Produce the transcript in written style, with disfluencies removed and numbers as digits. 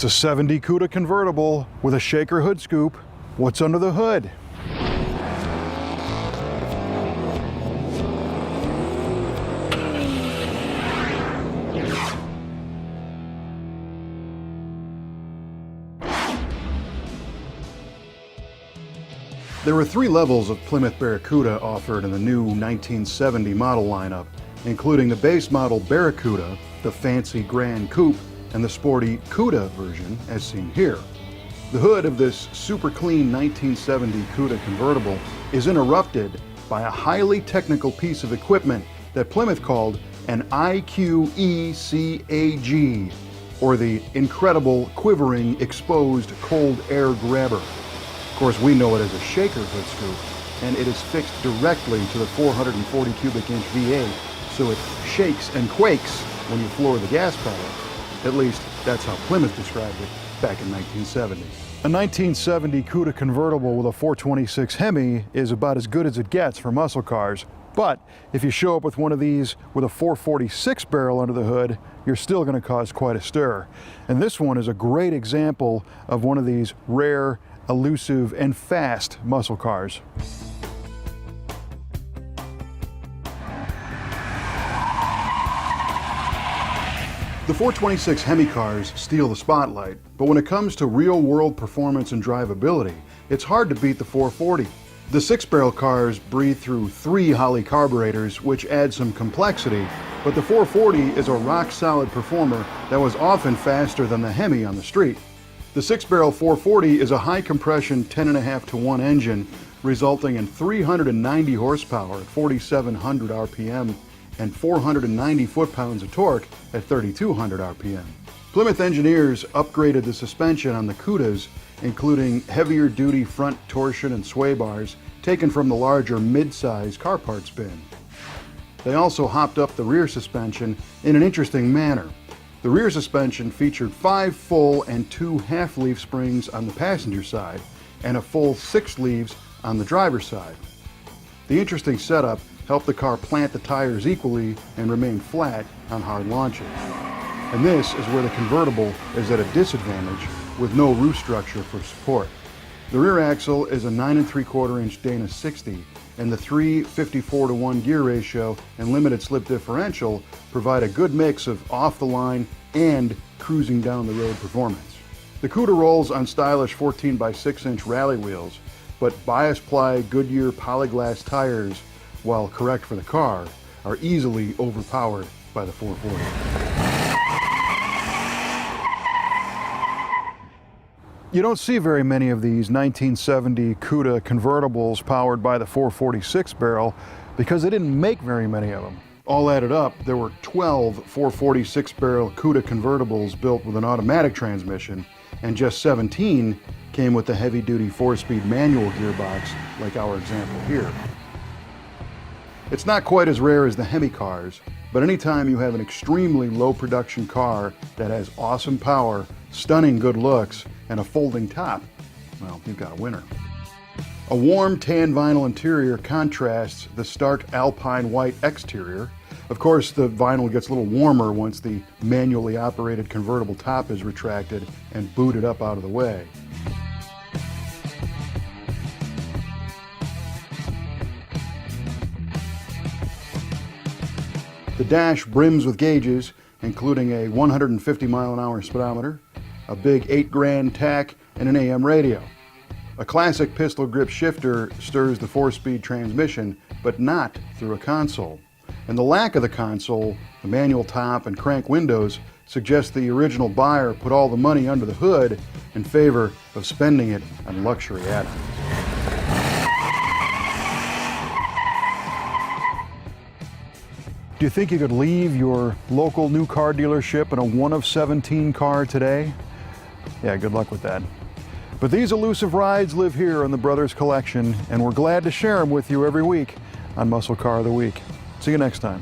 It's a 70 Cuda convertible with a shaker hood scoop. What's under the hood? There were 3 levels of Plymouth Barracuda offered in the new 1970 model lineup, including the base model Barracuda, the fancy Grand Coupe, and the sporty Cuda version, as seen here. The hood of this super clean 1970 Cuda convertible is interrupted by a highly technical piece of equipment that Plymouth called an IQECAG, or the Incredible Quivering Exposed Cold Air Grabber. Of course, we know it as a shaker hood scoop, and it is fixed directly to the 440 cubic inch V8, so it shakes and quakes when you floor the gas pedal. At least, that's how Plymouth described it back in 1970. A 1970 Cuda convertible with a 426 Hemi is about as good as it gets for muscle cars. But if you show up with one of these with a 446 barrel under the hood, you're still going to cause quite a stir. And this one is a great example of one of these rare, elusive, and fast muscle cars. The 426 Hemi cars steal the spotlight, but when it comes to real-world performance and drivability, it's hard to beat the 440. The 6-barrel cars breathe through 3 Holley carburetors, which add some complexity, but the 440 is a rock-solid performer that was often faster than the Hemi on the street. The 6-barrel 440 is a high-compression 10.5-to-1 engine, resulting in 390 horsepower at 4,700 RPM and 490 foot-pounds of torque at 3,200 RPM. Plymouth engineers upgraded the suspension on the Cudas, including heavier-duty front torsion and sway bars taken from the larger mid-size car parts bin. They also hopped up the rear suspension in an interesting manner. The rear suspension featured 5 full and 2 half-leaf springs on the passenger side and a full 6 leaves on the driver's side. The interesting setup helped the car plant the tires equally and remain flat on hard launches. And this is where the convertible is at a disadvantage with no roof structure for support. The rear axle is a 9 3/4 inch Dana 60, and the 3:54-to-1 gear ratio and limited slip differential provide a good mix of off-the-line and cruising down the road performance. The Cuda rolls on stylish 14x6 inch rally wheels, but bias-ply Goodyear polyglass tires, while correct for the car, are easily overpowered by the 440. You don't see very many of these 1970 Cuda convertibles powered by the 446 barrel because they didn't make very many of them. All added up, there were 12 446 barrel Cuda convertibles built with an automatic transmission, and just 17 came with the heavy-duty 4-speed manual gearbox like our example here. It's not quite as rare as the Hemi cars, but anytime you have an extremely low production car that has awesome power, stunning good looks, and a folding top, well, you've got a winner. A warm tan vinyl interior contrasts the stark alpine white exterior. Of course, the vinyl gets a little warmer once the manually operated convertible top is retracted and booted up out of the way. The dash brims with gauges, including a 150-mile-an-hour speedometer, a big 8-grand tack, and an AM radio. A classic pistol grip shifter stirs the 4-speed transmission, but not through a console. And the lack of the console, the manual top and crank windows, suggests the original buyer put all the money under the hood in favor of spending it on luxury add-ons. Do you think you could leave your local new car dealership in a 1 of 17 car today? Yeah, good luck with that. But these elusive rides live here on the Brothers Collection, and we're glad to share them with you every week on Muscle Car of the Week. See you next time.